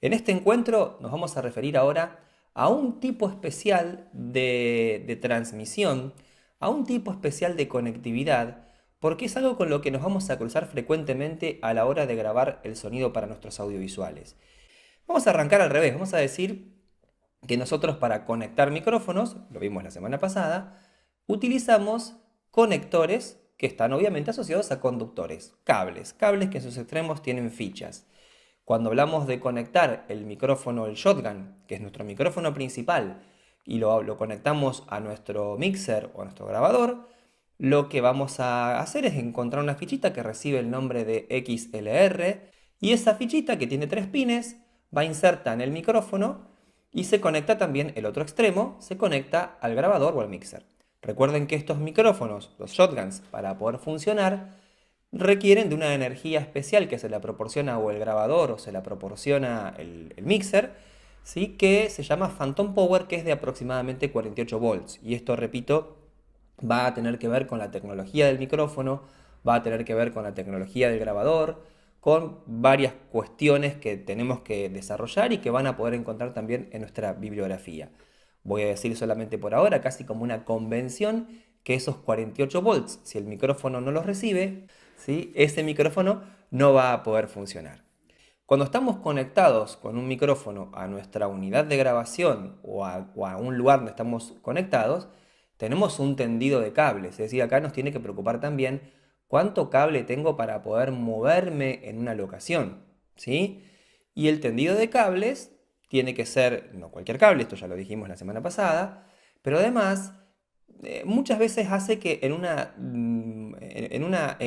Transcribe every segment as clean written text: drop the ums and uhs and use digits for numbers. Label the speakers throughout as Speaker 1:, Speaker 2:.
Speaker 1: En este encuentro nos vamos a referir ahora a un tipo especial de transmisión, a un tipo especial de conectividad, porque es algo con lo que nos vamos a cruzar frecuentemente a la hora de grabar el sonido para nuestros audiovisuales. Vamos a arrancar al revés, vamos a decir que nosotros para conectar micrófonos, lo vimos la semana pasada, utilizamos conectores que están obviamente asociados a conductores, cables que en sus extremos tienen fichas. Cuando hablamos de conectar el micrófono, el shotgun, que es nuestro micrófono principal, y lo conectamos a nuestro mixer o a nuestro grabador, lo que vamos a hacer es encontrar una fichita que recibe el nombre de XLR, y esa fichita que tiene 3 pines va inserta en el micrófono y se conecta también el otro extremo, se conecta al grabador o al mixer. Recuerden que estos micrófonos, los shotguns, para poder funcionar, requieren de una energía especial que se la proporciona o el grabador o se la proporciona el mixer, ¿sí? Que se llama Phantom Power, que es de aproximadamente 48 volts. Y esto, repito, va a tener que ver con la tecnología del micrófono, va a tener que ver con la tecnología del grabador, con varias cuestiones que tenemos que desarrollar y que van a poder encontrar también en nuestra bibliografía. Voy a decir solamente por ahora, casi como una convención, que esos 48 volts, si el micrófono no los recibe, ¿sí? Ese micrófono no va a poder funcionar. Cuando estamos conectados con un micrófono a nuestra unidad de grabación o a un lugar donde estamos conectados, tenemos un tendido de cables. Es decir, acá nos tiene que preocupar también cuánto cable tengo para poder moverme en una locación, ¿sí? Y el tendido de cables tiene que ser, no cualquier cable, esto ya lo dijimos la semana pasada, pero además muchas veces hace que en una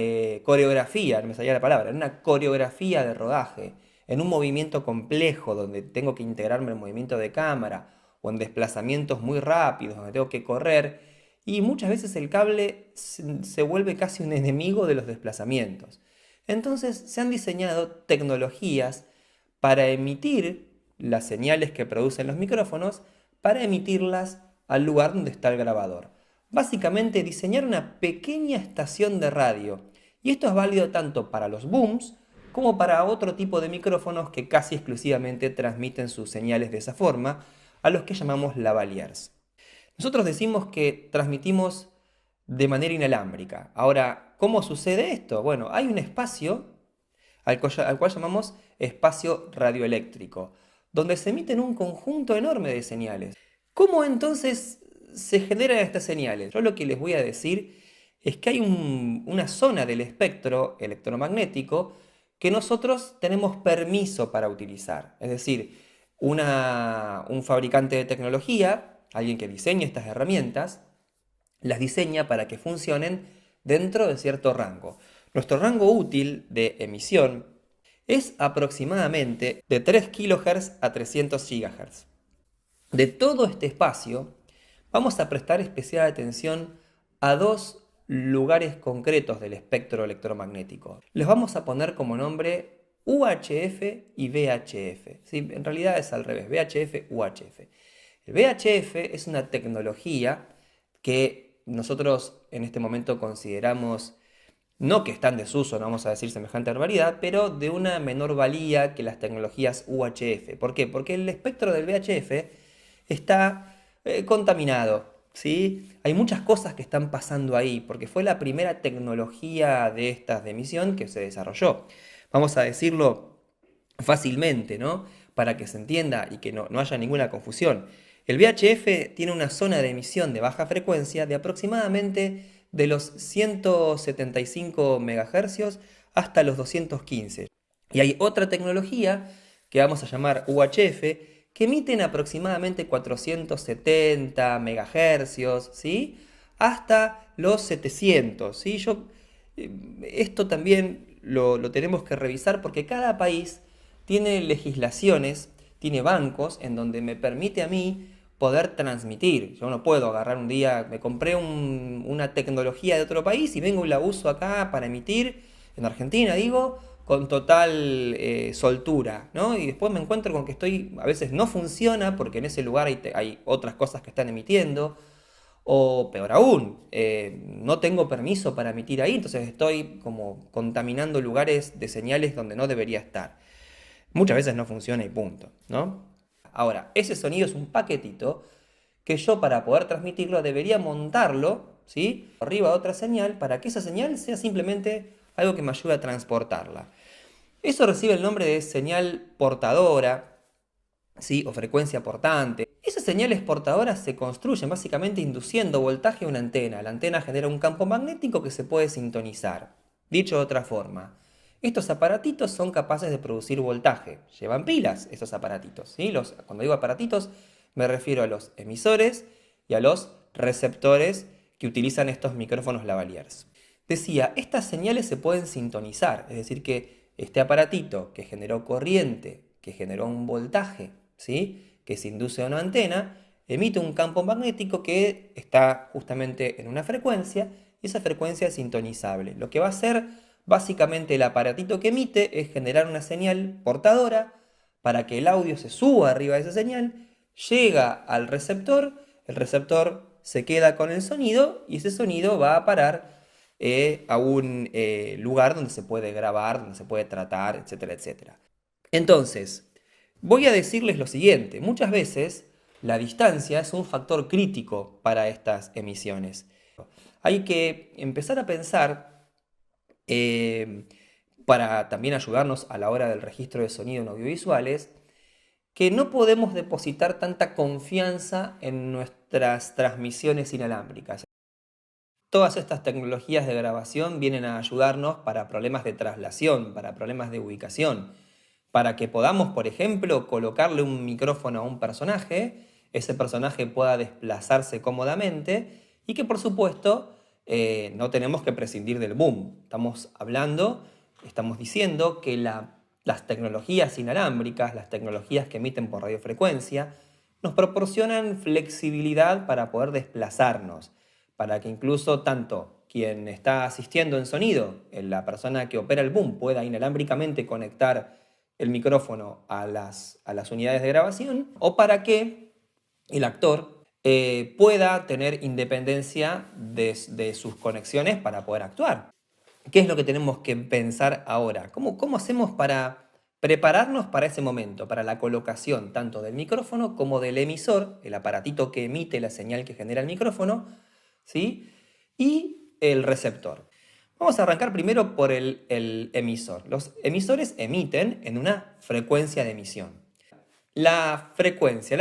Speaker 1: coreografía, no me salía la palabra, en una coreografía de rodaje, en un movimiento complejo donde tengo que integrarme en movimiento de cámara o en desplazamientos muy rápidos donde tengo que correr, y muchas veces el cable se vuelve casi un enemigo de los desplazamientos. Entonces se han diseñado tecnologías para emitir las señales que producen los micrófonos, para emitirlas al lugar donde está el grabador. Básicamente diseñar una pequeña estación de radio. Y esto es válido tanto para los booms como para otro tipo de micrófonos que casi exclusivamente transmiten sus señales de esa forma, a los que llamamos lavaliers. Nosotros decimos que transmitimos de manera inalámbrica. Ahora, ¿cómo sucede esto? Bueno, hay un espacio al cual llamamos espacio radioeléctrico, donde se emiten un conjunto enorme de señales. ¿Cómo entonces se generan estas señales? Yo lo que les voy a decir es que hay una zona del espectro electromagnético que nosotros tenemos permiso para utilizar. Es decir, un fabricante de tecnología, alguien que diseña estas herramientas, las diseña para que funcionen dentro de cierto rango. Nuestro rango útil de emisión es aproximadamente de 3 kHz a 300 GHz. De todo este espacio, vamos a prestar especial atención a dos lugares concretos del espectro electromagnético. Les vamos a poner como nombre UHF y VHF. ¿Sí? En realidad es al revés, VHF, UHF. El VHF es una tecnología que nosotros en este momento consideramos, no que está en desuso, no vamos a decir semejante barbaridad, pero de una menor valía que las tecnologías UHF. ¿Por qué? Porque el espectro del VHF está contaminado, ¿sí? Hay muchas cosas que están pasando ahí, porque fue la primera tecnología de estas de emisión que se desarrolló. Vamos a decirlo fácilmente, ¿no? Para que se entienda y que no haya ninguna confusión. El VHF tiene una zona de emisión de baja frecuencia de aproximadamente de los 175 MHz hasta los 215. Y hay otra tecnología que vamos a llamar UHF que emiten aproximadamente 470 MHz, ¿sí? Hasta los 700, ¿sí? Esto también lo tenemos que revisar porque cada país tiene legislaciones, tiene bancos en donde me permite a mí poder transmitir. Yo no puedo agarrar un día, me compré una tecnología de otro país y vengo y la uso acá para emitir, en Argentina digo, con total soltura, ¿no? Y después me encuentro con que a veces no funciona porque en ese lugar hay otras cosas que están emitiendo, o peor aún, no tengo permiso para emitir ahí, entonces estoy como contaminando lugares de señales donde no debería estar. Muchas veces no funciona y punto, ¿no? Ahora, ese sonido es un paquetito que yo para poder transmitirlo debería montarlo, ¿sí? Arriba de otra señal para que esa señal sea simplemente algo que me ayude a transportarla. Eso recibe el nombre de señal portadora, ¿sí? O frecuencia portante. Esas señales portadoras se construyen básicamente induciendo voltaje a una antena. La antena genera un campo magnético que se puede sintonizar. Dicho de otra forma, estos aparatitos son capaces de producir voltaje. Llevan pilas estos aparatitos, ¿sí? Cuando digo aparatitos me refiero a los emisores y a los receptores que utilizan estos micrófonos lavaliers. Decía, estas señales se pueden sintonizar, es decir, que este aparatito que generó corriente, que generó un voltaje, ¿sí? Que se induce a una antena, emite un campo magnético que está justamente en una frecuencia y esa frecuencia es sintonizable. Lo que va a hacer básicamente el aparatito que emite es generar una señal portadora para que el audio se suba arriba de esa señal, llega al receptor, el receptor se queda con el sonido y ese sonido va a parar a un lugar donde se puede grabar, donde se puede tratar, etcétera, etcétera. Entonces, voy a decirles lo siguiente, muchas veces la distancia es un factor crítico para estas emisiones. Hay que empezar a pensar, eh, para también ayudarnos a la hora del registro de sonido en audiovisuales, que no podemos depositar tanta confianza en nuestras transmisiones inalámbricas. Todas estas tecnologías de grabación vienen a ayudarnos para problemas de traslación, para problemas de ubicación, para que podamos, por ejemplo, colocarle un micrófono a un personaje, ese personaje pueda desplazarse cómodamente y que, por supuesto, no tenemos que prescindir del boom. Estamos diciendo que las tecnologías inalámbricas, las tecnologías que emiten por radiofrecuencia, nos proporcionan flexibilidad para poder desplazarnos, para que incluso tanto quien está asistiendo en sonido, la persona que opera el boom, pueda inalámbricamente conectar el micrófono a las unidades de grabación, o para que el actor pueda tener independencia de sus conexiones para poder actuar. ¿Qué es lo que tenemos que pensar ahora? ¿Cómo hacemos para prepararnos para ese momento, para la colocación tanto del micrófono como del emisor, el aparatito que emite la señal que genera el micrófono, ¿sí? Y el receptor? Vamos a arrancar primero por el emisor. Los emisores emiten en una frecuencia de emisión. ¿La frecuencia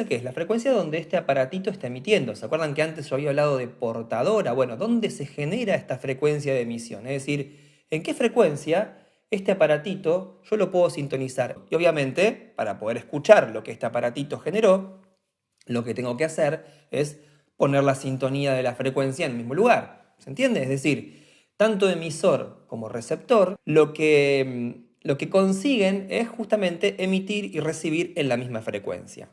Speaker 1: qué es? La frecuencia donde este aparatito está emitiendo. ¿Se acuerdan que antes yo había hablado de portadora? Bueno, ¿dónde se genera esta frecuencia de emisión? Es decir, ¿en qué frecuencia este aparatito yo lo puedo sintonizar? Y obviamente, para poder escuchar lo que este aparatito generó, lo que tengo que hacer es poner la sintonía de la frecuencia en el mismo lugar. ¿Se entiende? Es decir, tanto emisor como receptor lo que consiguen es justamente emitir y recibir en la misma frecuencia.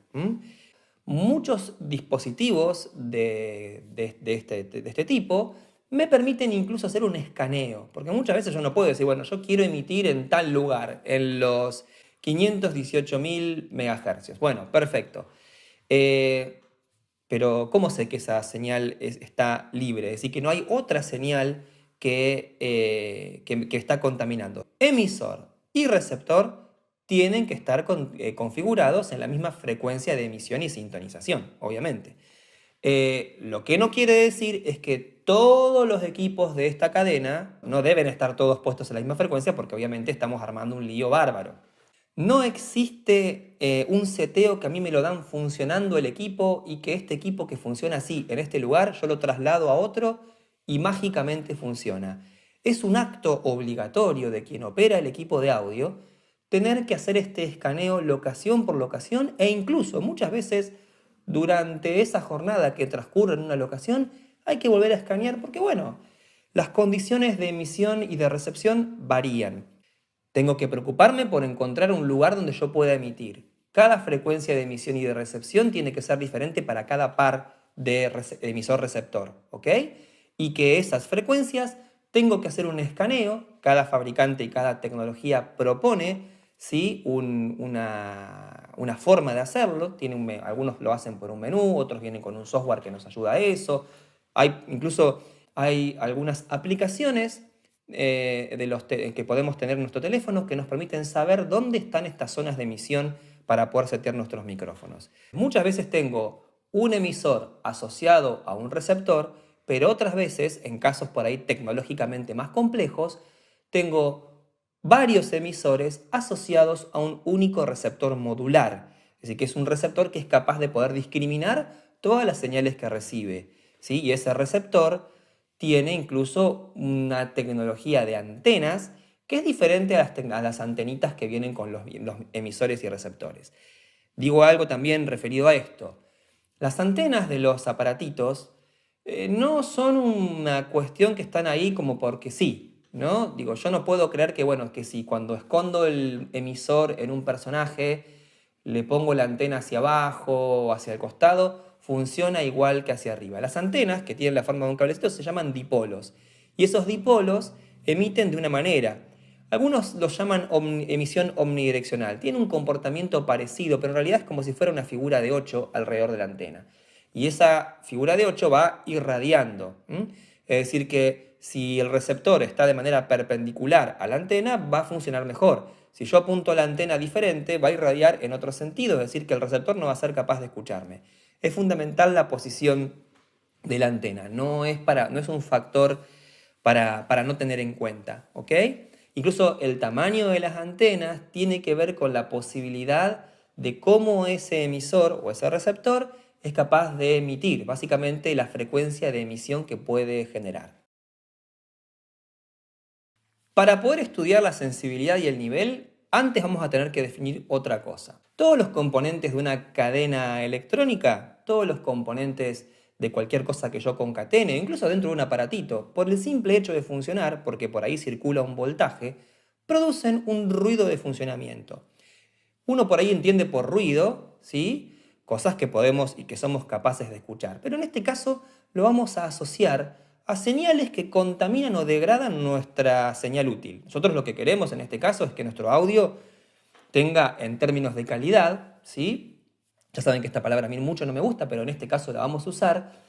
Speaker 1: Muchos dispositivos de este tipo me permiten incluso hacer un escaneo, porque muchas veces yo no puedo decir, bueno, yo quiero emitir en tal lugar, en los 518.000 MHz. Bueno, perfecto. Eh, pero ¿cómo sé que esa señal está libre? Es decir, que no hay otra señal que está contaminando. Emisor y receptor tienen que estar configurados en la misma frecuencia de emisión y sintonización, obviamente. Lo que no quiere decir es que todos los equipos de esta cadena no deben estar todos puestos en la misma frecuencia porque obviamente estamos armando un lío bárbaro. No existe un seteo que a mí me lo dan funcionando el equipo y que este equipo que funciona así en este lugar yo lo traslado a otro y mágicamente funciona. Es un acto obligatorio de quien opera el equipo de audio tener que hacer este escaneo locación por locación e incluso muchas veces durante esa jornada que transcurre en una locación hay que volver a escanear porque bueno, las condiciones de emisión y de recepción varían. Tengo que preocuparme por encontrar un lugar donde yo pueda emitir. Cada frecuencia de emisión y de recepción tiene que ser diferente para cada par de emisor-receptor, ¿ok? Y que esas frecuencias tengo que hacer un escaneo. Cada fabricante y cada tecnología propone, ¿sí? Una forma de hacerlo. Algunos lo hacen por un menú, otros vienen con un software que nos ayuda a eso. Incluso hay algunas aplicaciones que podemos tener en nuestro teléfono que nos permiten saber dónde están estas zonas de emisión para poder setear nuestros micrófonos. Muchas veces tengo un emisor asociado a un receptor, pero otras veces, en casos por ahí tecnológicamente más complejos, tengo varios emisores asociados a un único receptor modular. Es decir, que es un receptor que es capaz de poder discriminar todas las señales que recibe, ¿sí? Y ese receptor tiene incluso una tecnología de antenas que es diferente a las antenitas que vienen con los emisores y receptores. Digo algo también referido a esto. Las antenas de los aparatitos no son una cuestión que están ahí como porque sí, ¿no? Digo, yo no puedo creer que, bueno, que si cuando escondo el emisor en un personaje, le pongo la antena hacia abajo o hacia el costado, funciona igual que hacia arriba. Las antenas, que tienen la forma de un cablecito, se llaman dipolos. Y esos dipolos emiten de una manera. Algunos los llaman emisión omnidireccional. Tiene un comportamiento parecido, pero en realidad es como si fuera una figura de 8 alrededor de la antena. Y esa figura de 8 va irradiando. Es decir, que si el receptor está de manera perpendicular a la antena, va a funcionar mejor. Si yo apunto a la antena diferente, va a irradiar en otro sentido, es decir, que el receptor no va a ser capaz de escucharme. Es fundamental la posición de la antena, no es un factor para no tener en cuenta, ¿ok? Incluso el tamaño de las antenas tiene que ver con la posibilidad de cómo ese emisor o ese receptor es capaz de emitir, básicamente la frecuencia de emisión que puede generar. Para poder estudiar la sensibilidad y el nivel, antes vamos a tener que definir otra cosa. Todos los componentes de una cadena electrónica, todos los componentes de cualquier cosa que yo concatene, incluso dentro de un aparatito, por el simple hecho de funcionar, porque por ahí circula un voltaje, producen un ruido de funcionamiento. Uno por ahí entiende por ruido, ¿sí? Cosas que podemos y que somos capaces de escuchar. Pero en este caso lo vamos a asociar a señales que contaminan o degradan nuestra señal útil. Nosotros lo que queremos en este caso es que nuestro audio tenga, en términos de calidad, ¿sí? Ya saben que esta palabra a mí mucho no me gusta, pero en este caso la vamos a usar,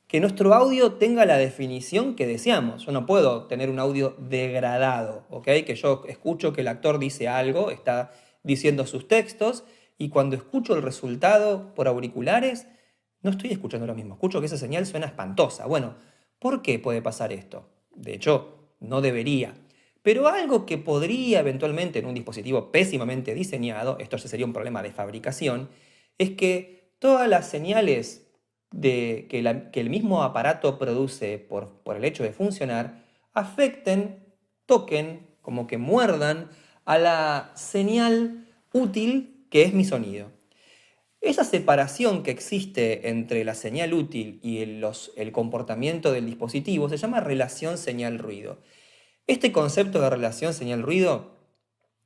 Speaker 1: que nuestro audio tenga la definición que deseamos. Yo no puedo tener un audio degradado, ¿ok? Que yo escucho que el actor dice algo, está diciendo sus textos, y cuando escucho el resultado por auriculares, no estoy escuchando lo mismo. Escucho que esa señal suena espantosa. Bueno, ¿por qué puede pasar esto? De hecho, no debería. Pero algo que podría eventualmente en un dispositivo pésimamente diseñado, esto ya sería un problema de fabricación, es que todas las señales que el mismo aparato produce por el hecho de funcionar, afecten, toquen, como que muerdan a la señal útil que es mi sonido. Esa separación que existe entre la señal útil y el comportamiento del dispositivo se llama relación señal-ruido. Este concepto de relación señal-ruido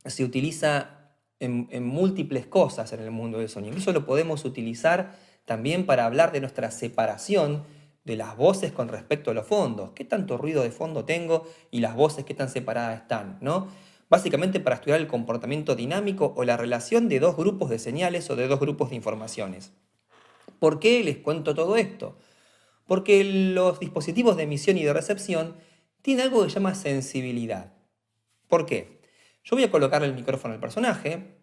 Speaker 1: se utiliza en múltiples cosas en el mundo del sonido. Incluso lo podemos utilizar también para hablar de nuestra separación de las voces con respecto a los fondos. ¿Qué tanto ruido de fondo tengo y las voces qué tan separadas están, ¿no? Básicamente para estudiar el comportamiento dinámico o la relación de dos grupos de señales o de dos grupos de informaciones. ¿Por qué les cuento todo esto? Porque los dispositivos de emisión y de recepción tienen algo que se llama sensibilidad. ¿Por qué? Yo voy a colocarle el micrófono al personaje,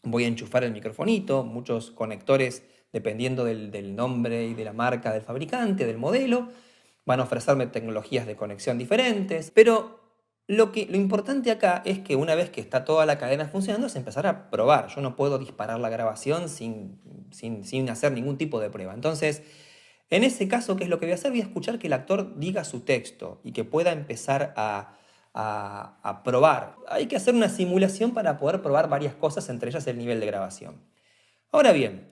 Speaker 1: voy a enchufar el microfonito, muchos conectores dependiendo del nombre y de la marca del fabricante, del modelo, van a ofrecerme tecnologías de conexión diferentes, pero lo importante acá es que una vez que está toda la cadena funcionando es empezar a probar. Yo no puedo disparar la grabación sin hacer ningún tipo de prueba. Entonces, en ese caso, ¿qué es lo que voy a hacer? Voy a escuchar que el actor diga su texto y que pueda empezar a probar. Hay que hacer una simulación para poder probar varias cosas, entre ellas el nivel de grabación. Ahora bien,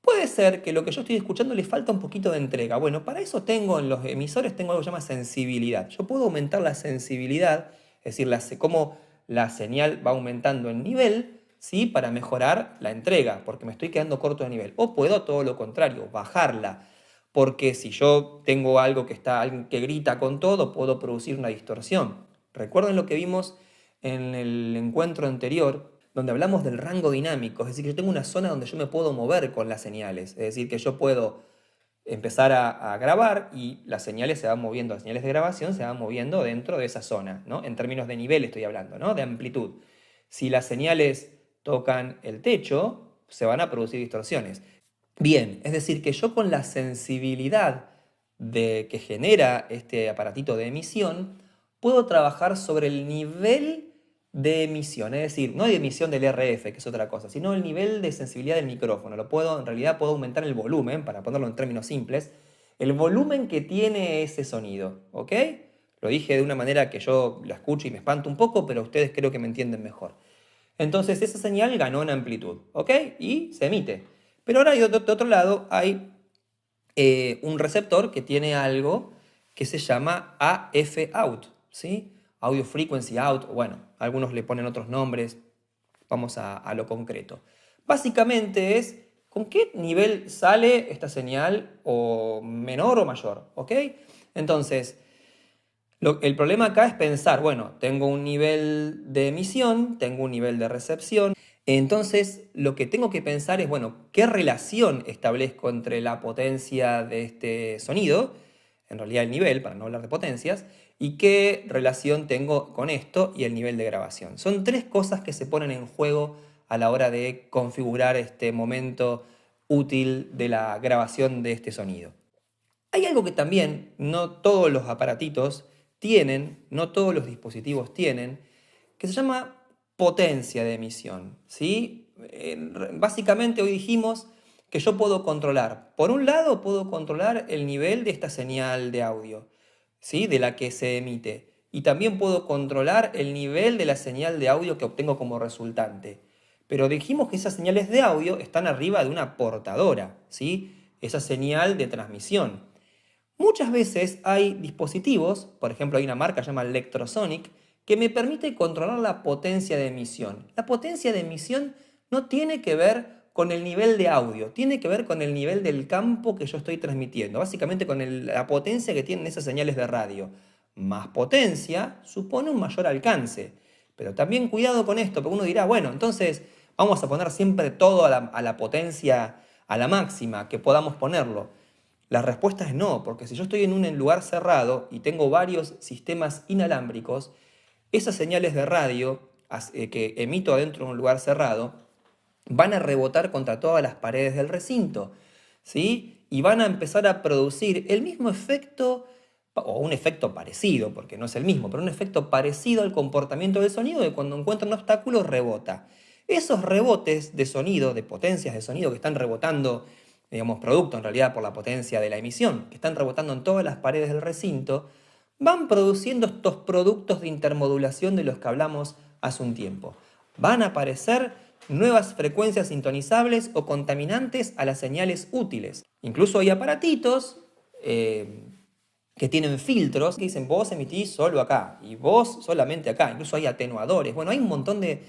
Speaker 1: puede ser que lo que yo estoy escuchando le falta un poquito de entrega. Bueno, para eso tengo en los emisores tengo algo que se llama sensibilidad. Yo puedo aumentar la sensibilidad, es decir, cómo la señal va aumentando en nivel, ¿sí? Para mejorar la entrega, porque me estoy quedando corto de nivel. O puedo todo lo contrario, bajarla. Porque si yo tengo alguien que grita con todo, puedo producir una distorsión. Recuerden lo que vimos en el encuentro anterior, donde hablamos del rango dinámico, es decir, que yo tengo una zona donde yo me puedo mover con las señales, es decir, que yo puedo empezar a grabar y las señales se van moviendo, las señales de grabación se van moviendo dentro de esa zona, ¿no? En términos de nivel estoy hablando, ¿no? De amplitud. Si las señales tocan el techo, se van a producir distorsiones. Bien, es decir, que yo con la sensibilidad que genera este aparatito de emisión, puedo trabajar sobre el nivel de emisión, es decir, no de emisión del RF, que es otra cosa, sino el nivel de sensibilidad del micrófono. En realidad puedo aumentar el volumen, para ponerlo en términos simples, el volumen que tiene ese sonido, ¿ok? Lo dije de una manera que yo la escucho y me espanto un poco, pero ustedes creo que me entienden mejor. Entonces esa señal ganó en amplitud, ¿ok? Y se emite. Pero ahora de otro lado hay un receptor que tiene algo que se llama AF out, ¿sí? Audio Frequency Out, bueno, algunos le ponen otros nombres, vamos a lo concreto. Básicamente es con qué nivel sale esta señal, o menor o mayor, ¿ok? Entonces, el problema acá es pensar, bueno, tengo un nivel de emisión, tengo un nivel de recepción, entonces lo que tengo que pensar es, bueno, ¿qué relación establezco entre la potencia de este sonido, en realidad el nivel, para no hablar de potencias, y qué relación tengo con esto y el nivel de grabación? Son tres cosas que se ponen en juego a la hora de configurar este momento útil de la grabación de este sonido. Hay algo que también no todos los aparatitos tienen, no todos los dispositivos tienen, que se llama potencia de emisión, ¿sí? Básicamente hoy dijimos que yo puedo controlar, por un lado puedo controlar el nivel de esta señal de audio, ¿sí? De la que se emite, y también puedo controlar el nivel de la señal de audio que obtengo como resultante. Pero dijimos que esas señales de audio están arriba de una portadora, ¿sí? Esa señal de transmisión. Muchas veces hay dispositivos, por ejemplo hay una marca llamada Electrosonic, que me permite controlar la potencia de emisión. La potencia de emisión no tiene que ver con el nivel de audio, tiene que ver con el nivel del campo que yo estoy transmitiendo, básicamente con la potencia que tienen esas señales de radio. Más potencia supone un mayor alcance. Pero también cuidado con esto, porque uno dirá, bueno, entonces vamos a poner siempre todo a la potencia, a la máxima que podamos ponerlo. La respuesta es no, porque si yo estoy en un lugar cerrado y tengo varios sistemas inalámbricos, esas señales de radio que emito adentro de un lugar cerrado van a rebotar contra todas las paredes del recinto, ¿sí? Y van a empezar a producir el mismo efecto, o un efecto parecido, porque no es el mismo, pero un efecto parecido al comportamiento del sonido, de cuando encuentra un obstáculo rebota. Esos rebotes de sonido, de potencias de sonido que están rebotando, digamos, producto en realidad por la potencia de la emisión, que están rebotando en todas las paredes del recinto, van produciendo estos productos de intermodulación de los que hablamos hace un tiempo. Van a aparecer nuevas frecuencias sintonizables o contaminantes a las señales útiles. Incluso hay aparatitos que tienen filtros que dicen vos emitís solo acá y vos solamente acá. Incluso hay atenuadores. Bueno, hay un montón de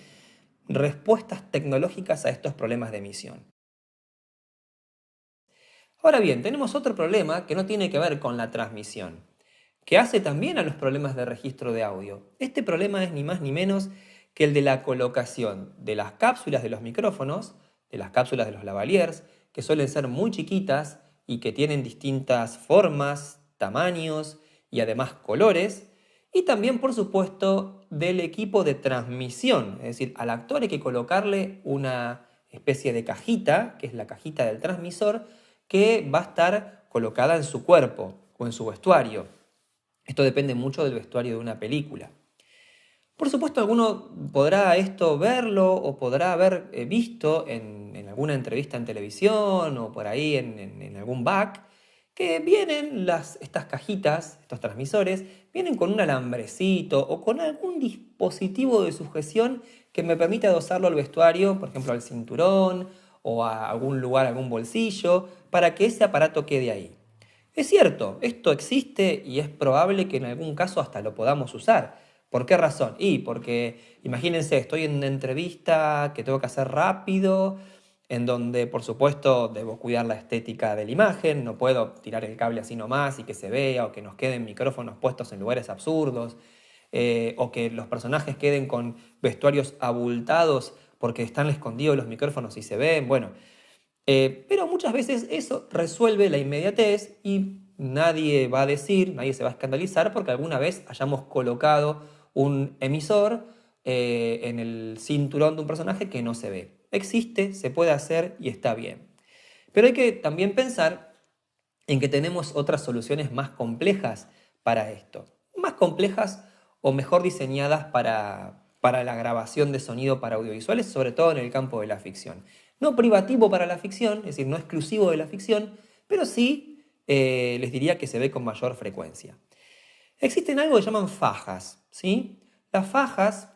Speaker 1: respuestas tecnológicas a estos problemas de emisión. Ahora bien, tenemos otro problema que no tiene que ver con la transmisión, que hace también a los problemas de registro de audio. Este problema es ni más ni menos que el de la colocación de las cápsulas de los micrófonos, de las cápsulas de los lavaliers, que suelen ser muy chiquitas y que tienen distintas formas, tamaños y además colores, y también, por supuesto, del equipo de transmisión, es decir, al actor hay que colocarle una especie de cajita, que es la cajita del transmisor, que va a estar colocada en su cuerpo o en su vestuario. Esto depende mucho del vestuario de una película. Por supuesto, alguno podrá esto verlo o podrá haber visto en alguna entrevista en televisión o por ahí en algún back, que vienen estas cajitas, estos transmisores, vienen con un alambrecito o con algún dispositivo de sujeción que me permite adosarlo al vestuario, por ejemplo al cinturón o a algún lugar, algún bolsillo, para que ese aparato quede ahí. Es cierto, esto existe y es probable que en algún caso hasta lo podamos usar. ¿Por qué razón? Y porque, imagínense, estoy en una entrevista que tengo que hacer rápido, en donde por supuesto debo cuidar la estética de la imagen, no puedo tirar el cable así nomás y que se vea o que nos queden micrófonos puestos en lugares absurdos, o que los personajes queden con vestuarios abultados porque están escondidos los micrófonos y se ven. Bueno, Pero muchas veces eso resuelve la inmediatez y nadie va a decir, nadie se va a escandalizar porque alguna vez hayamos colocado un emisor en el cinturón de un personaje que no se ve. Existe, se puede hacer y está bien. Pero hay que también pensar en que tenemos otras soluciones más complejas para esto. Más complejas o mejor diseñadas para la grabación de sonido para audiovisuales, sobre todo en el campo de la ficción. No privativo para la ficción, es decir, no exclusivo de la ficción, pero sí les diría que se ve con mayor frecuencia. Existen algo que llaman fajas, ¿sí? Las fajas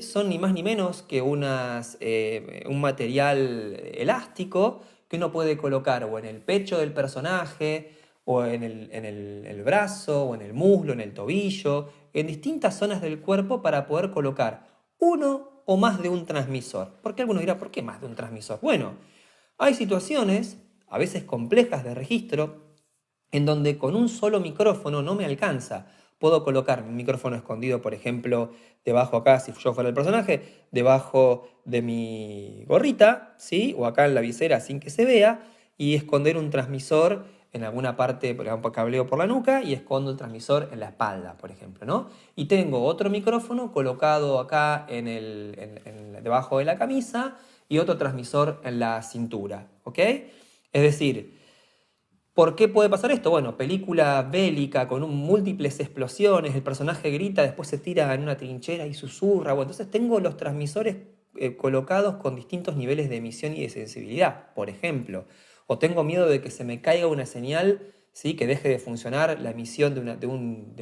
Speaker 1: son ni más ni menos que un material elástico que uno puede colocar o en el pecho del personaje, o en el brazo, o en el muslo, en el tobillo, en distintas zonas del cuerpo para poder colocar uno o más de un transmisor. Porque alguno dirá, ¿por qué más de un transmisor? Bueno, hay situaciones, a veces complejas de registro, en donde con un solo micrófono no me alcanza. Puedo colocar mi micrófono escondido, por ejemplo, debajo acá, si yo fuera el personaje, debajo de mi gorrita, ¿sí? O acá en la visera sin que se vea, y esconder un transmisor en alguna parte, por ejemplo, cableo por la nuca, y escondo el transmisor en la espalda, por ejemplo, ¿no? Y tengo otro micrófono colocado acá debajo de la camisa y otro transmisor en la cintura, ¿ok? Es decir, ¿por qué puede pasar esto? Bueno, película bélica con múltiples explosiones, el personaje grita, después se tira en una trinchera y susurra. Bueno, entonces tengo los transmisores colocados con distintos niveles de emisión y de sensibilidad, por ejemplo. O tengo miedo de que se me caiga una señal, ¿sí? Que deje de funcionar la emisión de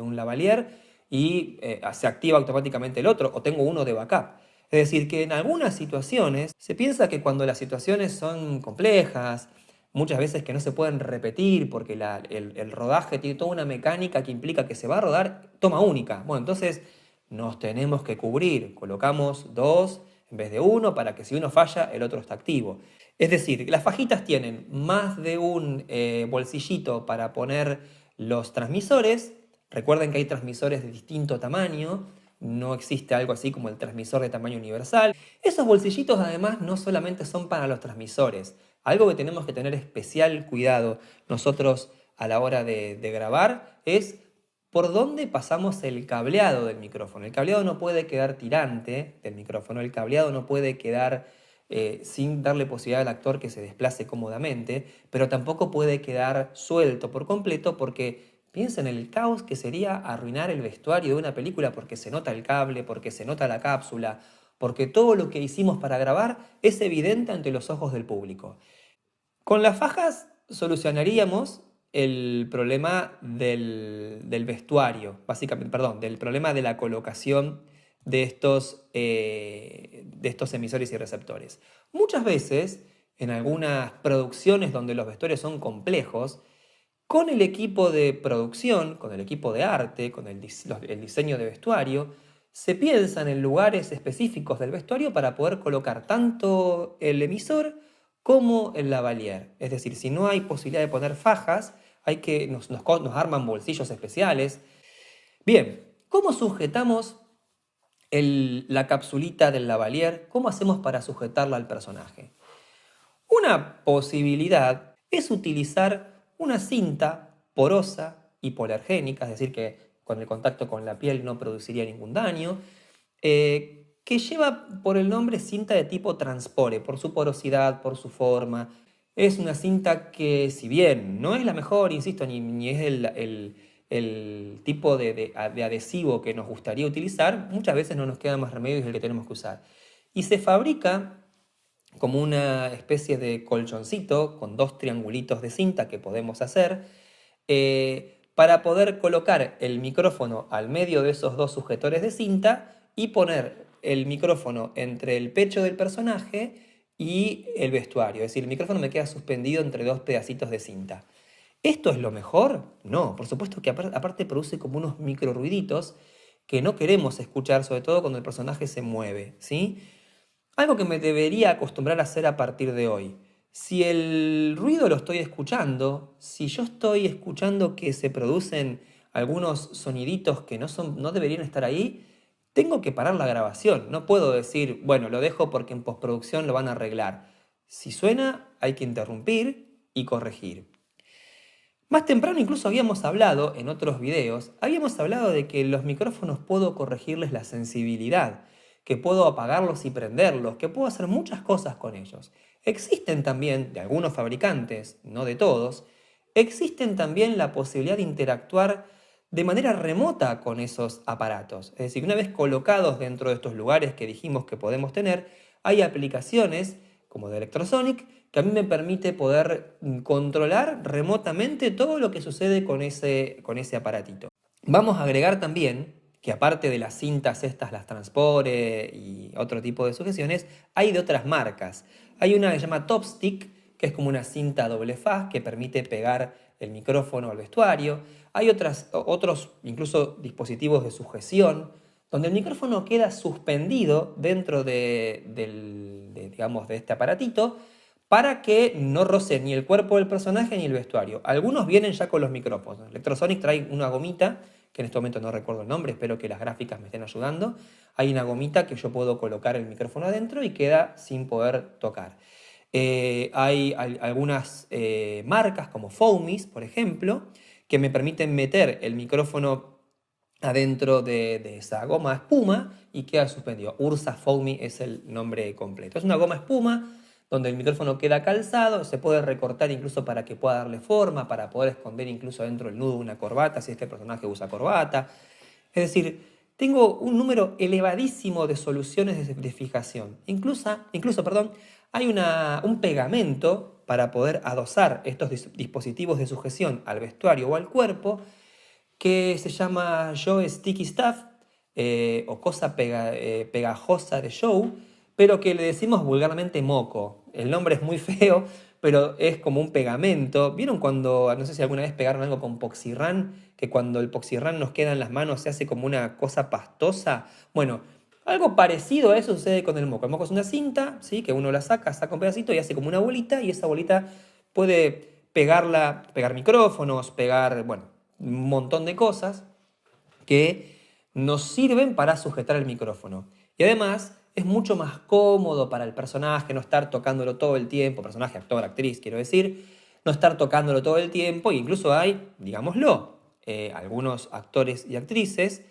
Speaker 1: un lavalier y se activa automáticamente el otro, o tengo uno de backup. Es decir, que en algunas situaciones se piensa que cuando las situaciones son complejas, muchas veces que no se pueden repetir porque el rodaje tiene toda una mecánica que implica que se va a rodar toma única. Bueno, entonces nos tenemos que cubrir, colocamos dos en vez de uno para que si uno falla el otro está activo. Es decir, las fajitas tienen más de un bolsillito para poner los transmisores. Recuerden que hay transmisores de distinto tamaño, no existe algo así como el transmisor de tamaño universal. Esos bolsillitos además no solamente son para los transmisores. Algo que tenemos que tener especial cuidado nosotros a la hora de grabar es por dónde pasamos el cableado del micrófono. El cableado no puede quedar tirante del micrófono, el cableado no puede quedar sin darle posibilidad al actor que se desplace cómodamente, pero tampoco puede quedar suelto por completo porque piensa en el caos que sería arruinar el vestuario de una película porque se nota el cable, porque se nota la cápsula, porque todo lo que hicimos para grabar es evidente ante los ojos del público. Con las fajas solucionaríamos el problema del vestuario, básicamente, perdón, del problema de la colocación de estos emisores y receptores. Muchas veces, en algunas producciones donde los vestuarios son complejos, con el equipo de producción, con el equipo de arte, con el diseño de vestuario, se piensan en lugares específicos del vestuario para poder colocar tanto el emisor como el lavalier. Es decir, si no hay posibilidad de poner fajas, nos arman bolsillos especiales. Bien, ¿cómo sujetamos la capsulita del lavalier? ¿Cómo hacemos para sujetarla al personaje? Una posibilidad es utilizar una cinta porosa, hipoalergénica, es decir, que con el contacto con la piel no produciría ningún daño, que lleva por el nombre cinta de tipo transpore, por su porosidad, por su forma. Es una cinta que, si bien no es la mejor, insisto, ni es el tipo de adhesivo que nos gustaría utilizar, muchas veces no nos queda más remedio y es el que tenemos que usar. Y se fabrica como una especie de colchoncito con dos triangulitos de cinta que podemos hacer para poder colocar el micrófono al medio de esos dos sujetores de cinta y poner el micrófono entre el pecho del personaje y el vestuario. Es decir, el micrófono me queda suspendido entre dos pedacitos de cinta. ¿Esto es lo mejor? No, por supuesto que aparte produce como unos micro ruiditos que no queremos escuchar, sobre todo cuando el personaje se mueve, ¿sí? Algo que me debería acostumbrar a hacer a partir de hoy. Si el ruido lo estoy escuchando, si yo estoy escuchando que se producen algunos soniditos que no deberían estar ahí, tengo que parar la grabación. No puedo decir, bueno, lo dejo porque en postproducción lo van a arreglar. Si suena, hay que interrumpir y corregir. Más temprano incluso habíamos hablado, en otros videos, habíamos hablado de que los micrófonos puedo corregirles la sensibilidad, que puedo apagarlos y prenderlos, que puedo hacer muchas cosas con ellos. Existen también, de algunos fabricantes, no de todos, existen también la posibilidad de interactuar de manera remota con esos aparatos. Es decir, una vez colocados dentro de estos lugares que dijimos que podemos tener, hay aplicaciones como de Electrosonic que a mí me permite poder controlar remotamente todo lo que sucede con ese aparatito. Vamos a agregar también que aparte de las cintas estas, las Transpore y otro tipo de sujeciones, hay de otras marcas. Hay una que se llama Topstick, que es como una cinta doble faz que permite pegar el micrófono al vestuario. Hay otros incluso dispositivos de sujeción, donde el micrófono queda suspendido dentro digamos, de este aparatito para que no roce ni el cuerpo del personaje ni el vestuario. Algunos vienen ya con los micrófonos. Electrosonic trae una gomita, que en este momento no recuerdo el nombre, espero que las gráficas me estén ayudando. Hay una gomita que yo puedo colocar el micrófono adentro y queda sin poder tocar. Hay algunas marcas como Foamies, por ejemplo, que me permiten meter el micrófono adentro de esa goma espuma y queda suspendido. Ursa Foamy es el nombre completo. Es una goma espuma donde el micrófono queda calzado, se puede recortar incluso para que pueda darle forma, para poder esconder incluso dentro del nudo una corbata, si este personaje usa corbata. Es decir, tengo un número elevadísimo de soluciones de fijación. Incluso, hay un pegamento para poder adosar estos dispositivos de sujeción al vestuario o al cuerpo que se llama Joe Sticky Stuff o cosa pegajosa de Joe, pero que le decimos vulgarmente moco. El nombre es muy feo, pero es como un pegamento. ¿Vieron cuando, no sé si alguna vez pegaron algo con Poxirran, que cuando el Poxirran nos queda en las manos se hace como una cosa pastosa? Bueno, algo parecido a eso sucede con el moco. El moco es una cinta, ¿sí? Que uno la saca un pedacito y hace como una bolita, y esa bolita puede pegar micrófonos, pegar, bueno, un montón de cosas que nos sirven para sujetar el micrófono. Y además es mucho más cómodo para el personaje no estar tocándolo todo el tiempo, personaje, actor, actriz, quiero decir, no estar tocándolo todo el tiempo. E incluso hay, digámoslo, algunos actores y actrices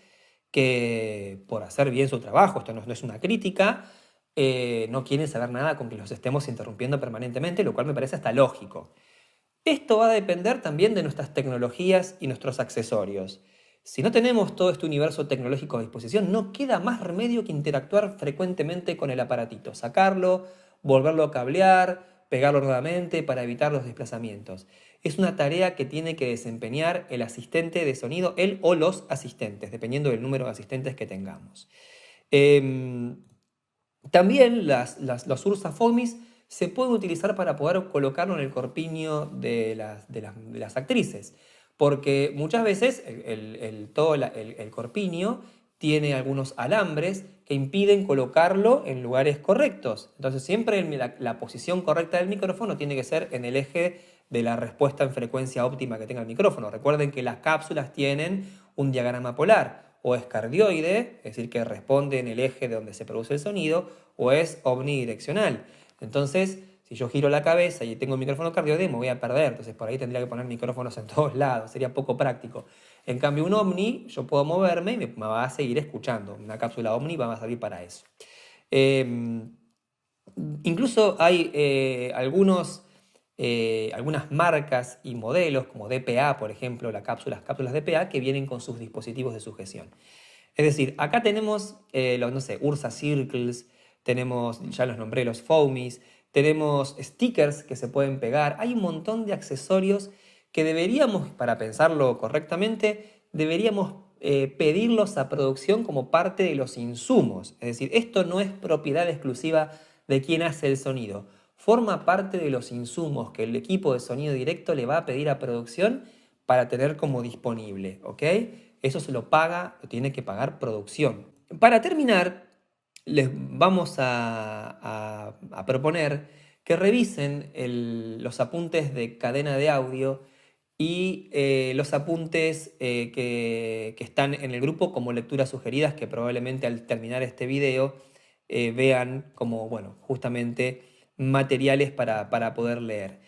Speaker 1: que por hacer bien su trabajo, esto no es una crítica, no quieren saber nada con que los estemos interrumpiendo permanentemente, lo cual me parece hasta lógico. Esto va a depender también de nuestras tecnologías y nuestros accesorios. Si no tenemos todo este universo tecnológico a disposición, no queda más remedio que interactuar frecuentemente con el aparatito, sacarlo, volverlo a cablear, pegarlo nuevamente para evitar los desplazamientos. Es una tarea que tiene que desempeñar el asistente de sonido, él o los asistentes, dependiendo del número de asistentes que tengamos. También los Ursa Foamies se pueden utilizar para poder colocarlo en el corpiño de las actrices, porque muchas veces todo el corpiño tiene algunos alambres que impiden colocarlo en lugares correctos. Entonces siempre la posición correcta del micrófono tiene que ser en el eje de la respuesta en frecuencia óptima que tenga el micrófono. Recuerden que las cápsulas tienen un diagrama polar. O es cardioide, es decir, que responde en el eje de donde se produce el sonido, o es omnidireccional. Entonces, si yo giro la cabeza y tengo un micrófono cardioide, me voy a perder. Entonces, por ahí tendría que poner micrófonos en todos lados. Sería poco práctico. En cambio, un omni, yo puedo moverme y me va a seguir escuchando. Una cápsula omni va a servir para eso. Incluso hay algunas marcas y modelos, como DPA, por ejemplo, las cápsulas DPA, que vienen con sus dispositivos de sujeción. Es decir, acá tenemos no sé, Ursa Circles, tenemos, ya los nombré, los Foamies, tenemos stickers que se pueden pegar. Hay un montón de accesorios que deberíamos, para pensarlo correctamente, deberíamos pedirlos a producción como parte de los insumos. Es decir, esto no es propiedad exclusiva de quien hace el sonido. Forma parte de los insumos que el equipo de sonido directo le va a pedir a producción para tener como disponible, ¿ok? Eso se lo tiene que pagar producción. Para terminar, les vamos a proponer que revisen los apuntes de cadena de audio y los apuntes que están en el grupo como lecturas sugeridas, que probablemente al terminar este video vean como, bueno, justamente materiales para poder leer.